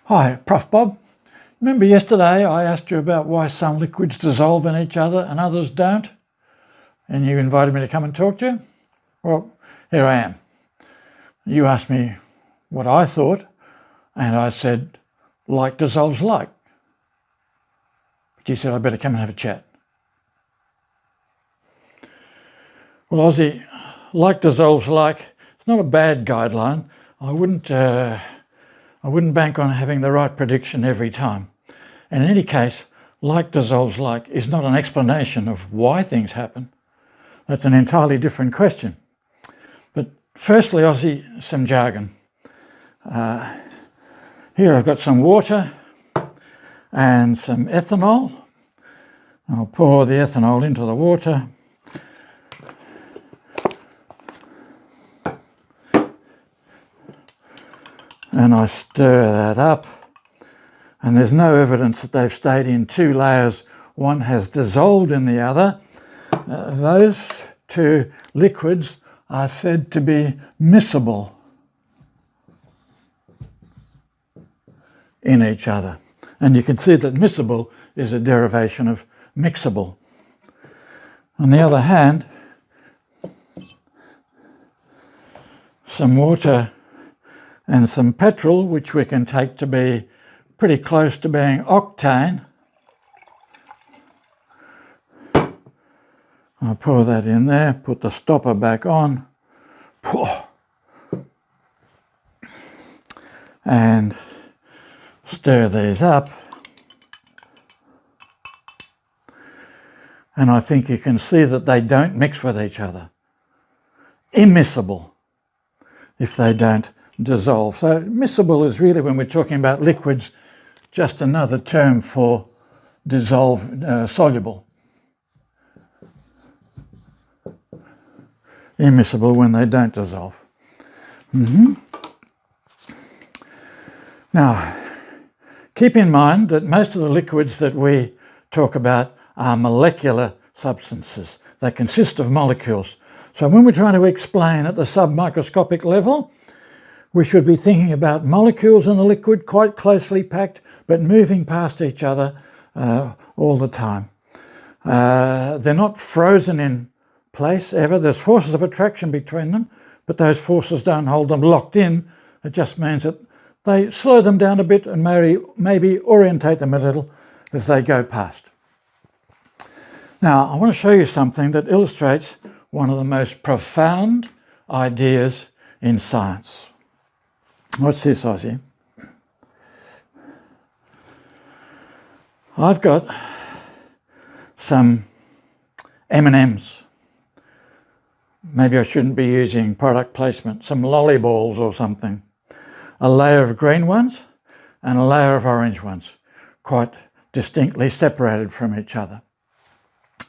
Hi, Prof Bob. Remember yesterday I asked you about why some liquids dissolve in each other and others don't? And you invited me to come and talk to you? Well, here I am. You asked me what I thought, and I said, like dissolves like. But you said I'd better come and have a chat. Well, Aussie, like dissolves like, it's not a bad guideline. I wouldn't bank on having the right prediction every time. And in any case, like dissolves like is not an explanation of why things happen. That's an entirely different question. But firstly, Aussie, some jargon. Here I've got some water and some ethanol. I'll pour the ethanol into the water. And I stir that up, and there's no evidence that they've stayed in two layers. One has dissolved in the other. Those two liquids are said to be miscible in each other. And you can see that miscible is a derivation of mixable. On the other hand, some water and some petrol, which we can take to be pretty close to being octane. I'll pour that in there, put the stopper back on, and stir these up. And I think you can see that they don't mix with each other. Immiscible if they don't dissolve. So miscible is really, when we're talking about liquids, just another term for soluble. Immiscible when they don't dissolve. Now, keep in mind that most of the liquids that we talk about are molecular substances. They consist of molecules. So when we're trying to explain at the submicroscopic level, we should be thinking about molecules in the liquid quite closely packed, but moving past each other all the time. They're not frozen in place ever. There's forces of attraction between them, but those forces don't hold them locked in. It just means that they slow them down a bit and maybe orientate them a little as they go past. Now, I want to show you something that illustrates one of the most profound ideas in science. What's this, Aussie? I've got some M&Ms. Maybe I shouldn't be using product placement. Some lollyballs or something. A layer of green ones and a layer of orange ones, quite distinctly separated from each other.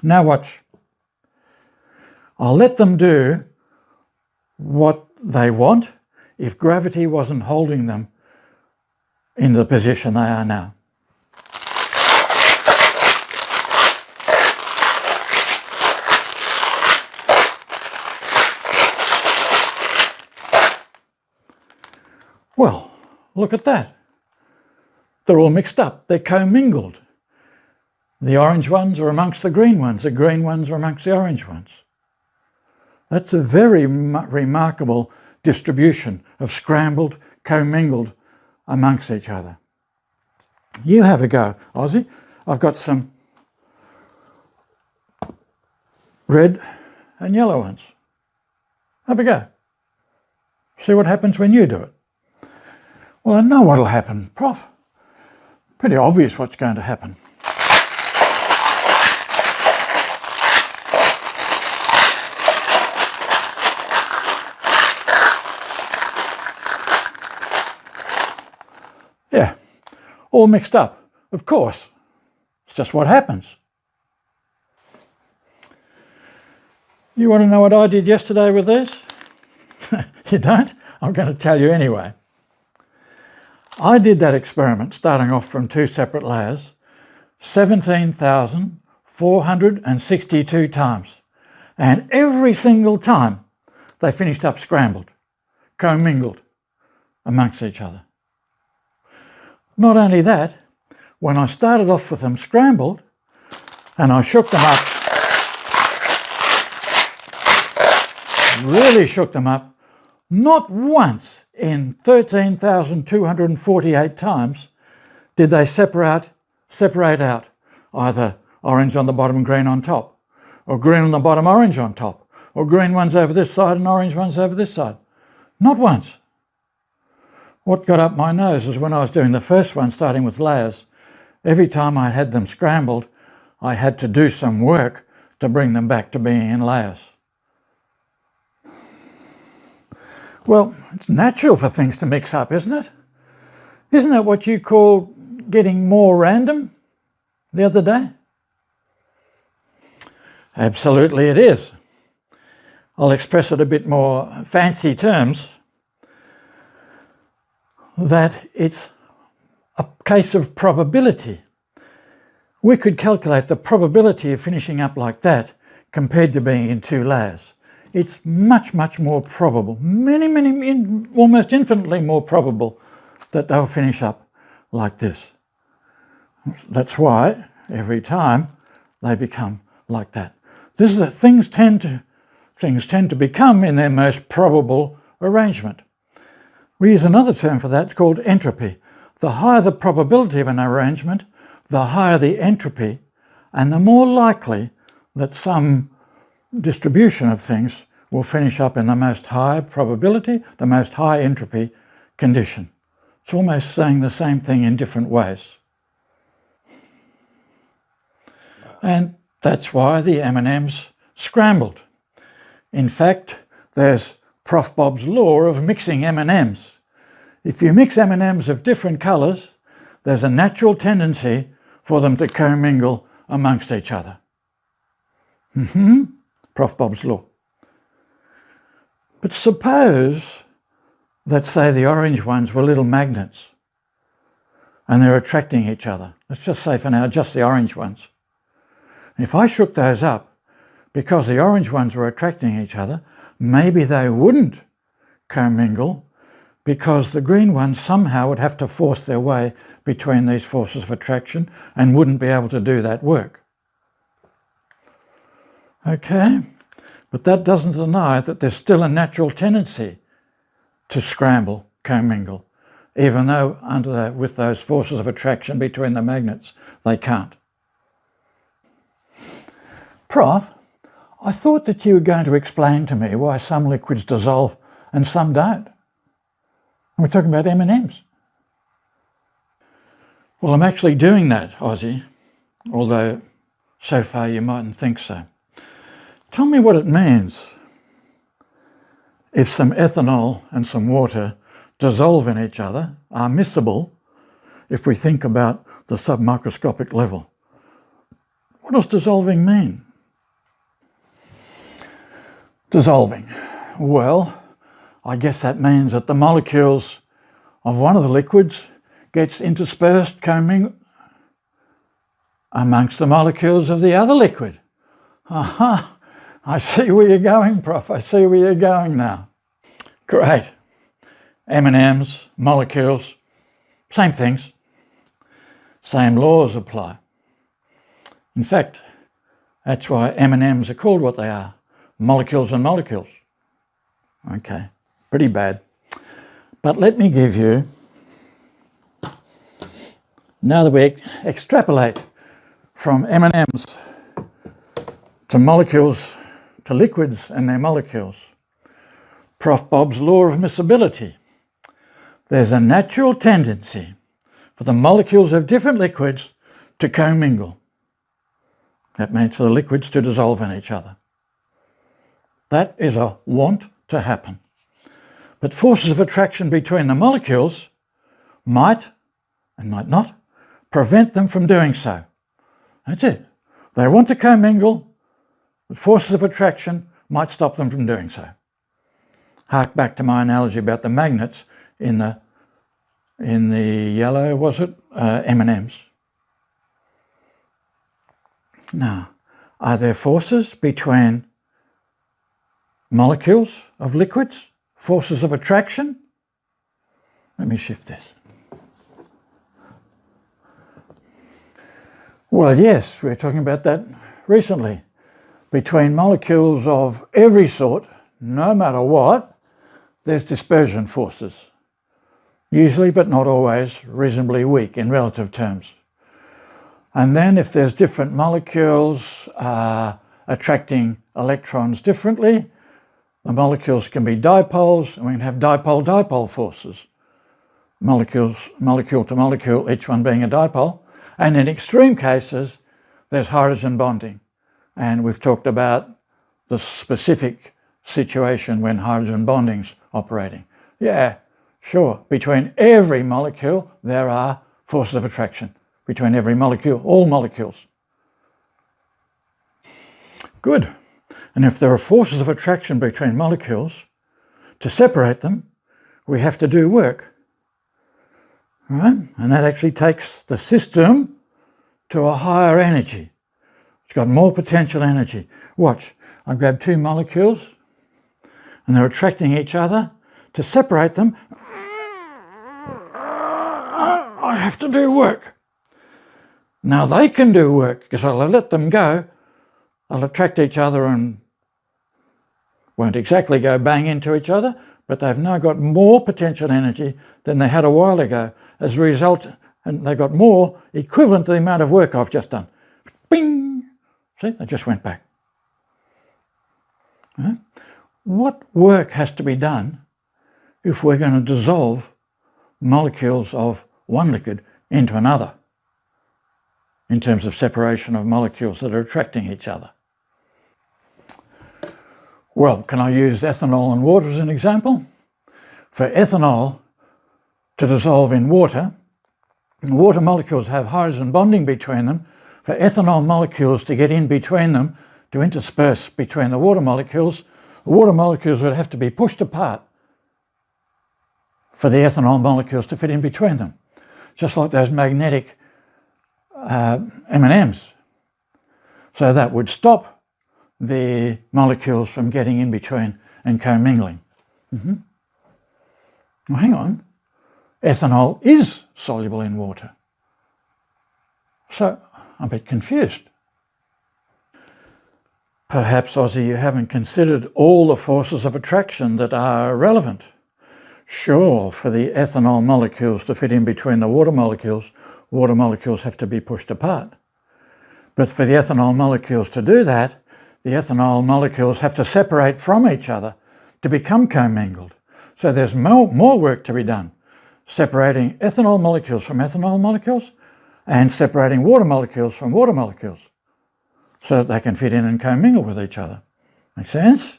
Now watch. I'll let them do what they want if gravity wasn't holding them in the position they are now. Well, look at that. They're all mixed up. They're commingled. The orange ones are amongst the green ones are amongst the orange ones. That's a very remarkable distribution of scrambled, commingled amongst each other. You have a go, Aussie. I've got some red and yellow ones. Have a go. See what happens when you do it. Well, I know what'll happen, Prof. Pretty obvious what's going to happen. Yeah, all mixed up, of course. It's just what happens. You want to know what I did yesterday with these? You don't? I'm going to tell you anyway. I did that experiment, starting off from two separate layers, 17,462 times. And every single time they finished up scrambled, commingled amongst each other. Not only that, when I started off with them scrambled and I shook them up, really shook them up, not once in 13,248 times did they separate out either orange on the bottom and green on top, or green on the bottom, orange on top, or green ones over this side and orange ones over this side. Not once. What got up my nose was when I was doing the first one, starting with layers. Every time I had them scrambled, I had to do some work to bring them back to being in layers. Well, it's natural for things to mix up, isn't it? Isn't that what you call getting more random the other day? Absolutely it is. I'll express it a bit more fancy terms, that it's a case of probability. We could calculate the probability of finishing up like that compared to being in two layers. It's much, much more probable, almost infinitely more probable that they'll finish up like this. That's why every time they become like that. This is things tend to become in their most probable arrangement. We use another term for that, it's called entropy. The higher the probability of an arrangement, the higher the entropy, and the more likely that some distribution of things will finish up in the most high probability, the most high entropy condition. It's almost saying the same thing in different ways. And that's why the M&Ms scrambled. In fact, there's Prof Bob's law of mixing M&Ms. If you mix M&Ms of different colours, there's a natural tendency for them to commingle amongst each other. Prof Bob's law. But suppose that, say, the orange ones were little magnets and they're attracting each other. Let's just say for now, just the orange ones. If I shook those up, because the orange ones were attracting each other, maybe they wouldn't commingle because the green ones somehow would have to force their way between these forces of attraction and wouldn't be able to do that work. Okay? But that doesn't deny that there's still a natural tendency to scramble, commingle, even though with those forces of attraction between the magnets, they can't. Prof, I thought that you were going to explain to me why some liquids dissolve and some don't. And we're talking about M&Ms. Well, I'm actually doing that, Aussie, although so far you mightn't think so. Tell me what it means if some ethanol and some water dissolve in each other, are miscible, if we think about the submicroscopic level. What does dissolving mean? Dissolving. Well, I guess that means that the molecules of one of the liquids gets interspersed, commingled amongst the molecules of the other liquid. Aha! I see where you're going, Prof. I see where you're going now. Great. M&Ms, molecules, same things. Same laws apply. In fact, that's why M&Ms are called what they are. Molecules and molecules. Okay, pretty bad. But let me give you, now that we extrapolate from M&Ms to molecules, to liquids and their molecules, Prof Bob's law of miscibility. There's a natural tendency for the molecules of different liquids to commingle. That means for the liquids to dissolve in each other. That is a want to happen. But forces of attraction between the molecules might, and might not, prevent them from doing so. That's it. They want to commingle, but forces of attraction might stop them from doing so. Hark back to my analogy about the magnets in the yellow, was it? M&Ms. Now, are there forces between molecules of liquids? Forces of attraction? Let me shift this. Well, yes, we were talking about that recently. Between molecules of every sort, no matter what, there's dispersion forces. Usually, but not always, reasonably weak in relative terms. And then if there's different molecules attracting electrons differently, the molecules can be dipoles, and we can have dipole-dipole forces. Molecule to molecule, each one being a dipole. And in extreme cases, there's hydrogen bonding. And we've talked about the specific situation when hydrogen bonding's operating. Yeah, sure. Between every molecule, there are forces of attraction. Between every molecule, all molecules. Good. And if there are forces of attraction between molecules, to separate them, we have to do work. Right? And that actually takes the system to a higher energy. It's got more potential energy. Watch, I grab two molecules and they're attracting each other. To separate them, I have to do work. Now they can do work because I'll let them go. They'll attract each other and won't exactly go bang into each other, but they've now got more potential energy than they had a while ago. As a result, and they got more equivalent to the amount of work I've just done. Bing! See, they just went back. Right? What work has to be done if we're going to dissolve molecules of one liquid into another in terms of separation of molecules that are attracting each other? Well, can I use ethanol and water as an example? For ethanol to dissolve in water, water molecules have hydrogen bonding between them. For ethanol molecules to get in between them, to intersperse between the water molecules would have to be pushed apart for the ethanol molecules to fit in between them. Just like those magnetic M&Ms. So that would stop the molecules from getting in between and commingling. Well, hang on. Ethanol is soluble in water. So I'm a bit confused. Perhaps, Ozzy, you haven't considered all the forces of attraction that are relevant. Sure, for the ethanol molecules to fit in between the water molecules have to be pushed apart. But for the ethanol molecules to do that, the ethanol molecules have to separate from each other to become commingled. So there's more work to be done, separating ethanol molecules from ethanol molecules and separating water molecules from water molecules so that they can fit in and commingle with each other. Make sense?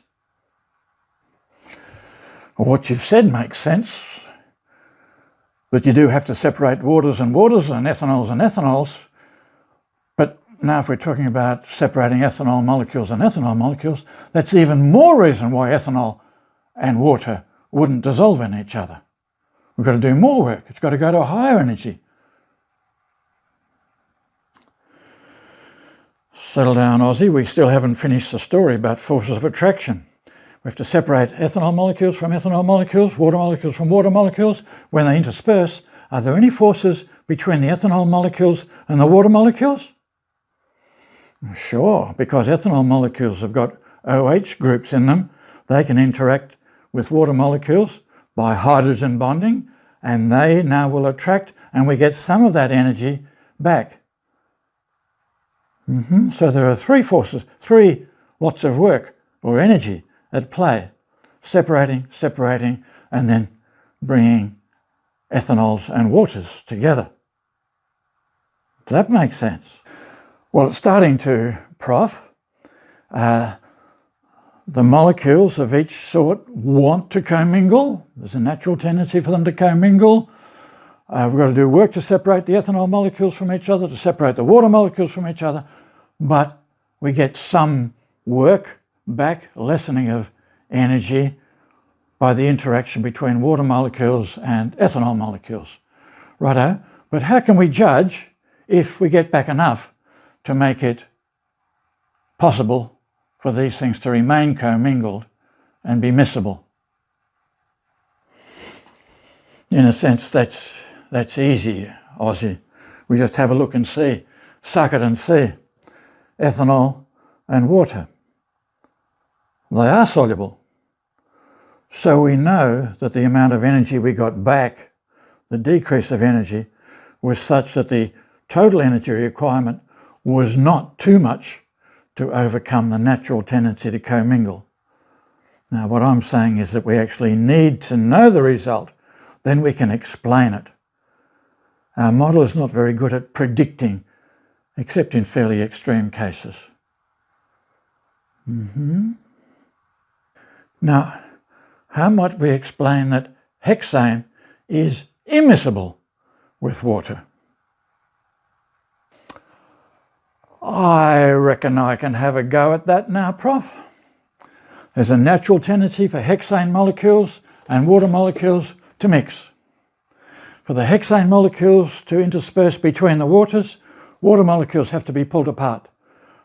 Well, what you've said makes sense, that you do have to separate waters and ethanols. But now if we're talking about separating ethanol molecules, that's even more reason why ethanol and water wouldn't dissolve in each other. We've got to do more work. It's got to go to a higher energy. Settle down, Ozzy. We still haven't finished the story about forces of attraction. We have to separate ethanol molecules from ethanol molecules, water molecules from water molecules. When they intersperse, are there any forces between the ethanol molecules and the water molecules? Sure, because ethanol molecules have got OH groups in them. They can interact with water molecules by hydrogen bonding, and they now will attract, and we get some of that energy back. So there are three forces, three lots of work or energy at play, separating, and then bringing ethanols and waters together. Does that make sense? Well, it's starting to, Prof. The molecules of each sort want to commingle. There's a natural tendency for them to commingle. We've got to do work to separate the ethanol molecules from each other, to separate the water molecules from each other, but we get some work back, lessening of energy by the interaction between water molecules and ethanol molecules. Righto, but how can we judge if we get back enough to make it possible for these things to remain commingled and be miscible? In a sense, that's easy, Ozzy. We just have a look and see. suck it and see, ethanol and water. They are soluble. So we know that the amount of energy we got back, the decrease of energy, was such that the total energy requirement was not too much to overcome the natural tendency to commingle. Now, what I'm saying is that we actually need to know the result, then we can explain it. Our model is not very good at predicting, except in fairly extreme cases. Now, how might we explain that hexane is immiscible with water? I reckon I can have a go at that now, Prof. There's a natural tendency for hexane molecules and water molecules to mix. For the hexane molecules to intersperse between the waters, water molecules have to be pulled apart.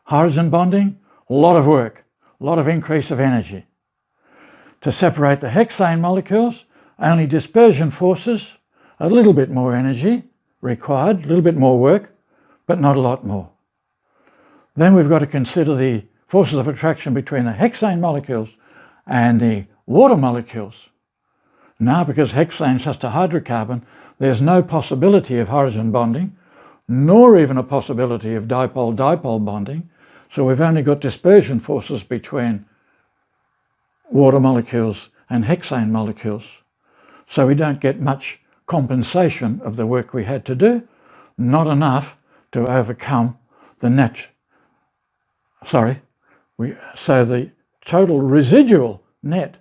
Hydrogen bonding, a lot of work, a lot of increase of energy. To separate the hexane molecules, only dispersion forces, a little bit more energy required, a little bit more work, but not a lot more. Then we've got to consider the forces of attraction between the hexane molecules and the water molecules. Now, because hexane is just a hydrocarbon, there's no possibility of hydrogen bonding, nor even a possibility of dipole-dipole bonding, so we've only got dispersion forces between water molecules and hexane molecules. So we don't get much compensation of the work we had to do, not enough to overcome the so the total residual net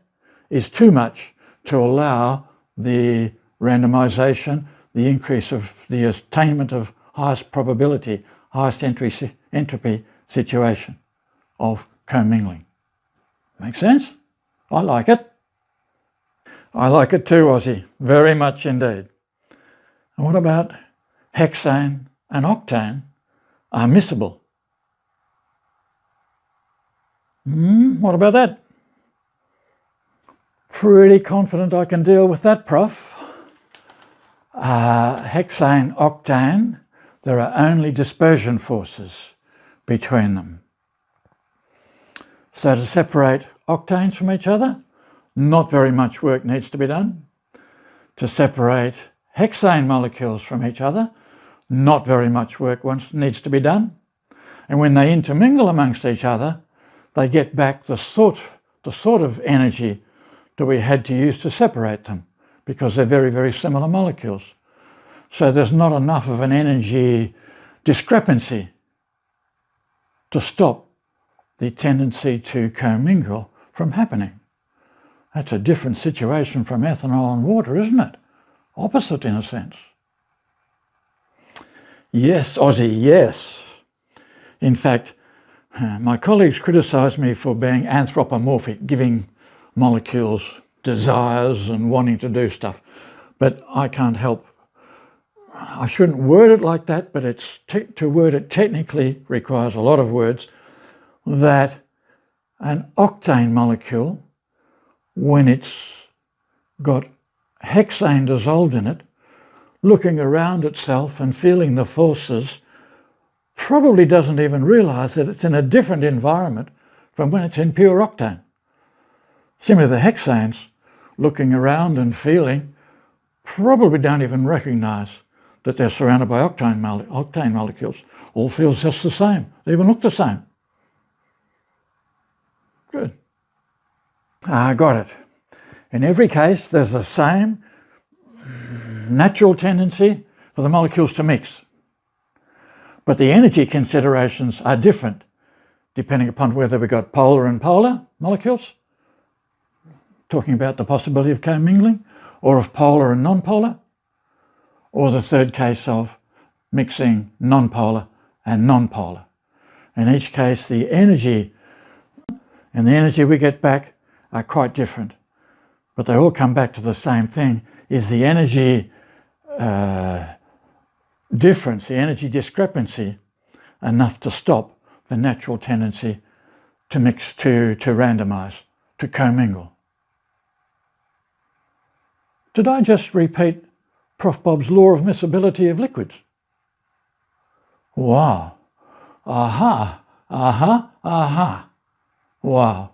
is too much to allow the randomization, the increase of the attainment of highest probability, highest entropy situation of commingling. Make sense? I like it. I like it too, Aussie. Very much indeed. And what about hexane and octane are miscible? What about that? Pretty confident I can deal with that, Prof. Hexane, octane, there are only dispersion forces between them. So to separate octanes from each other, not very much work needs to be done. To separate hexane molecules from each other, not very much work needs to be done. And when they intermingle amongst each other, they get back the sort of energy that we had to use to separate them, because they're very, very similar molecules. So there's not enough of an energy discrepancy to stop the tendency to commingle from happening. That's a different situation from ethanol and water, isn't it? Opposite in a sense. Yes, Aussie, yes. In fact, my colleagues criticise me for being anthropomorphic, giving molecules desires and wanting to do stuff, but I can't help. I shouldn't word it like that, but to word it technically requires a lot of words, that an octane molecule, when it's got hexane dissolved in it, looking around itself and feeling the forces, probably doesn't even realise that it's in a different environment from when it's in pure octane. Similarly, the hexanes, looking around and feeling, probably don't even recognise that they're surrounded by octane molecules. All feels just the same. They even look the same. Good. Got it. In every case, there's the same natural tendency for the molecules to mix. But the energy considerations are different depending upon whether we've got polar and polar molecules, talking about the possibility of commingling, or of polar and non-polar, or the third case of mixing non-polar and non-polar. In each case, the energy and the energy we get back are quite different, but they all come back to the same thing, is the energy difference, the energy discrepancy, enough to stop the natural tendency to mix, to randomise, to commingle. Did I just repeat Prof Bob's law of miscibility of liquids? Wow. Aha. Aha. Aha. Wow.